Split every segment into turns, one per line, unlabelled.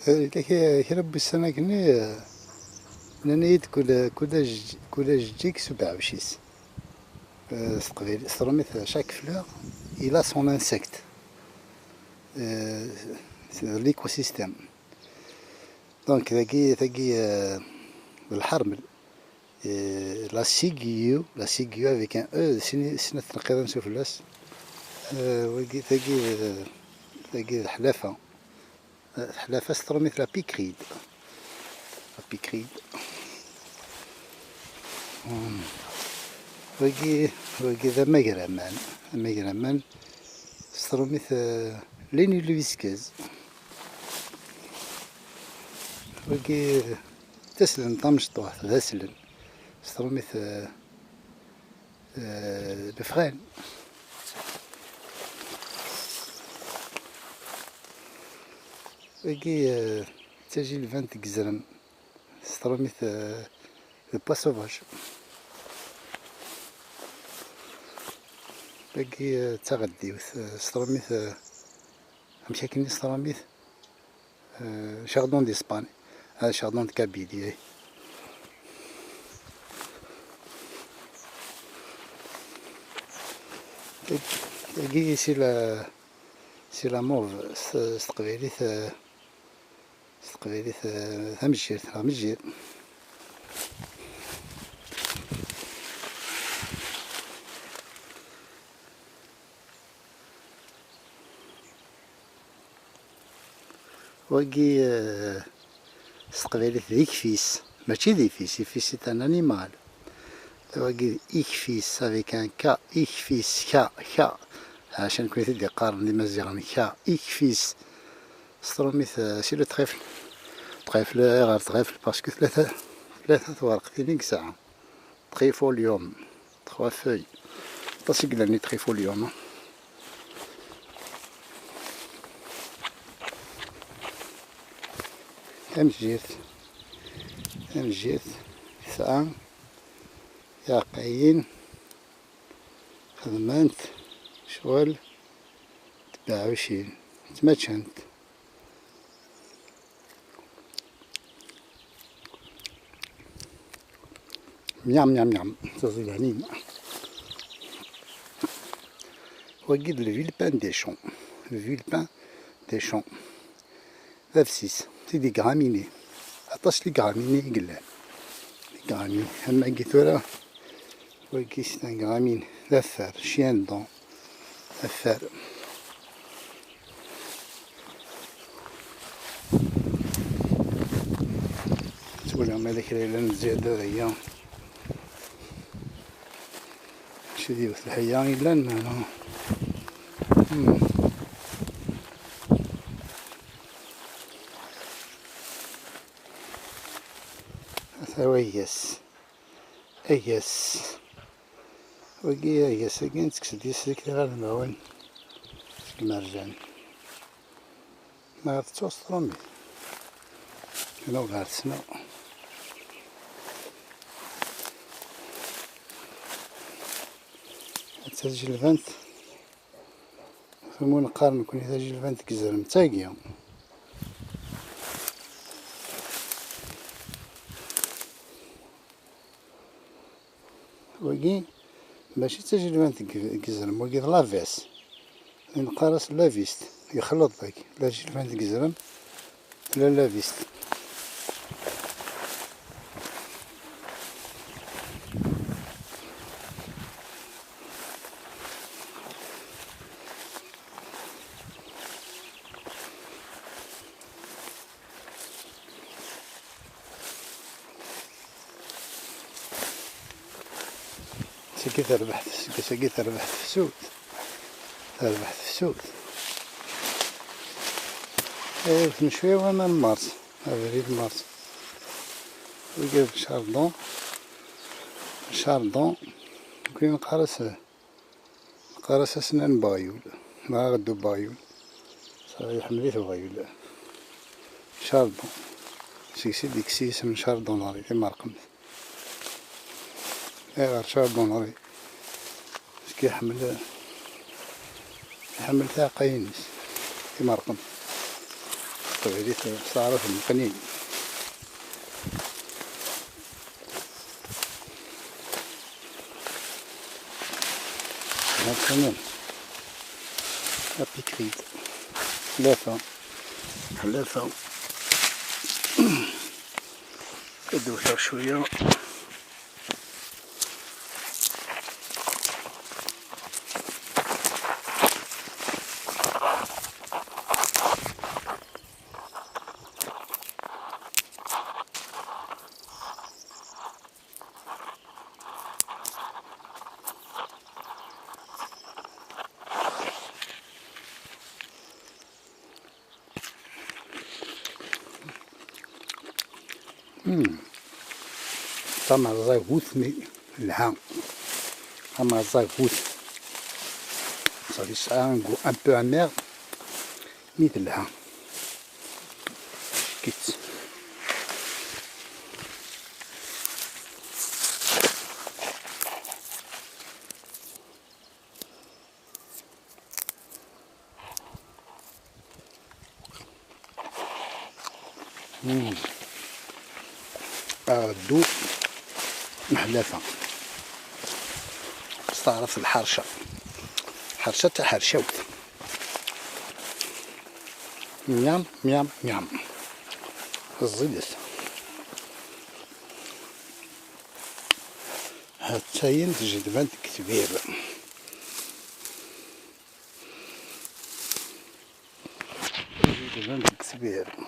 كرب السنة كني نيت كل جيك 27. تقبيل استرميت chaque fleur il a son insecte c'est l'écosystème donc ثقي الحرمل la ciguë avec un E سنة تنقيض نشوف اللاس ثقي الحلافة استرميت لا بيكريد وكي ذا ماغرامان استرميت ليني لويسكاز وكي تسلن طمشطوح تسلن استرميت الفغان وكي تجي الفانت كزرم استرميت الباسوفاج باقي تغدي استرميت مشي كني استرميت شاردون ديسباني هذا شاردون كابيلي باقي سي لا موف استقبيليت همجير وكي استقبيليت إكفيس ماشي ديفيس إكفيس سي ان انيمال وكي إكفيس افيك ان كا إكفيس كا عشان كنت تدي قارن لي مزيان كا إكفيس استرميت سي لو طريفل غير طريفل باسكو ثلاثة ورق ديك ساعة تريفوليوم 3 فوي باسكو قلاني تريفوليوم امجيت ساعة ياقعين خدمانت شغل 27 تماتشنت ميام تزيلانين وقيد الفيلبان دي شون فافسيس سي دي غراميني عطاش لي غراميني قلال لي غراميني اما كيثورا وكي سي غرامين ثافار شيان دون ثافار تقول هذاك اللي نزيد هذايا شدي وث الحياة إلا أنا أيس وكي أيس كاين تكسد يسلك غير المعون المرجان ما غتوصلهم كانوا غير تسنى تجي الفانت فمو نقارن كون تجي الفانت كزرم تاقيا وكي ماشي تجي الفانت كزرم وكي لافيس نقارس لافيست يخلط باك لا تجي الفانت كزرم لا لافيست ساكي تربح في سود من شوية وانا مارس افريل مارس وقف شاردون كي نقارس اسنان بايول ما غدو بايول صافي حمليت بايول شاردون سيكسي ديك سيس من شاردون هاري كيما رقمت غير شاردون هاري كيحمل تاع قاينيس كيما رقم تقبيليت صارت المقنين. كمان هابي كريد حلافة حلافة كدوشة شوية. طمع زاغوث مي لها طمع زاغوث صافي ساعة نقول ان بو امير مي لها كيت. الدو محلافة تعرف الحرشة حرشة تاع حرشوت ميام ميام ميام الزيدس هاد تاين تجي دبانت كبير تجي دبانت كبير.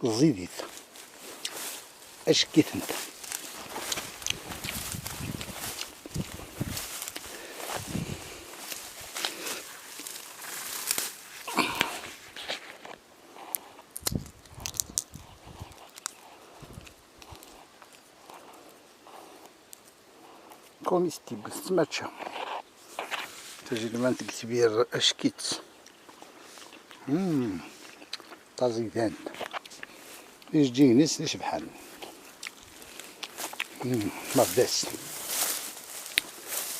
زيديت اش كيت انت كوميستيبل سماتشا تجي دبانت كبير اش كيت. طازيدان يجي ناس ليش بحال لاف ذس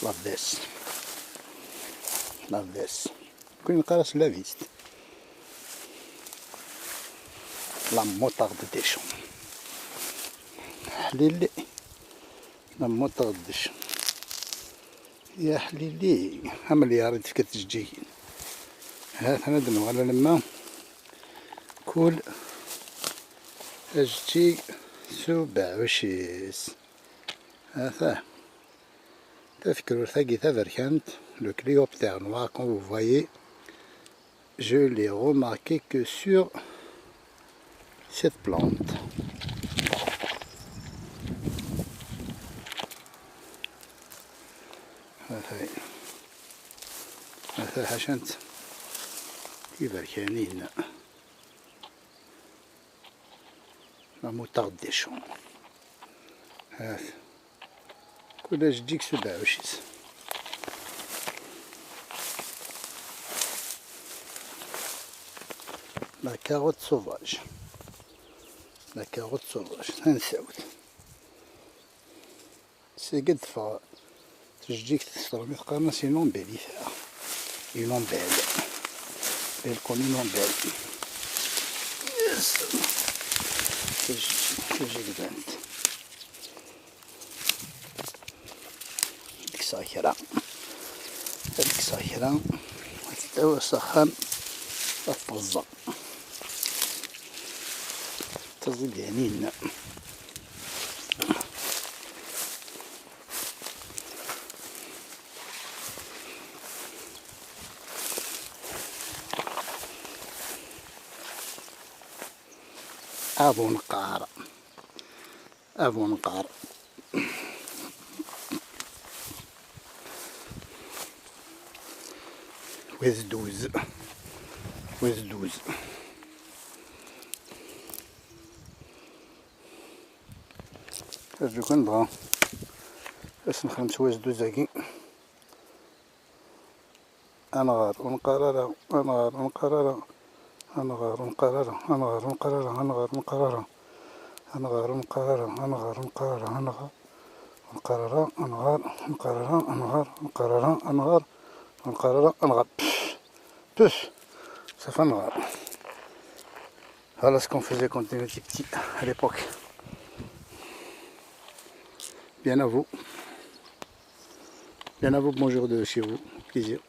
لاف ذس لاف ذس كاين قراص لافيست لا موطارد ديشون حليلي لا موطارد ديشون يا حليلي ها مليار تفكت تجي هات هندم على لما كل اجتي سبع وشيس هذا تفكروا ثقي تفركنت لو cléoptère noir quand vous voyez je l'ai remarqué que sur cette plante. هذا حشنت يبركانين متغدشون هذا كلش تجيك 27. لا كاروت سوفاج لا كاروت سوفاج تنساوت سي قد فا تجيك تسترمي تقارن سينون بالي فيها ينون بال بالكم ينون بال تجي البنت ديك ساكرة هاديك ساكرة تتعوى سخان تفزع تزيد يعنينا أبو نقار أبو نقار وزدوز وزدوز أرجو كنبغى باش نخدمت وزدوزاكي أنغار ونقرر أنغار ونقرر أنغار مقررة أنغار مقررة أنغار مقررة أنغار مقررة أنغار مقررة أنغار مقررة أنغار مقررة أنغار مقررة أنغار مقررة أنغار puf, ça fait noir. Voilà ce qu'on faisait quand on était petit à l'époque. Bien à vous, bonjour de chez vous, plaisir.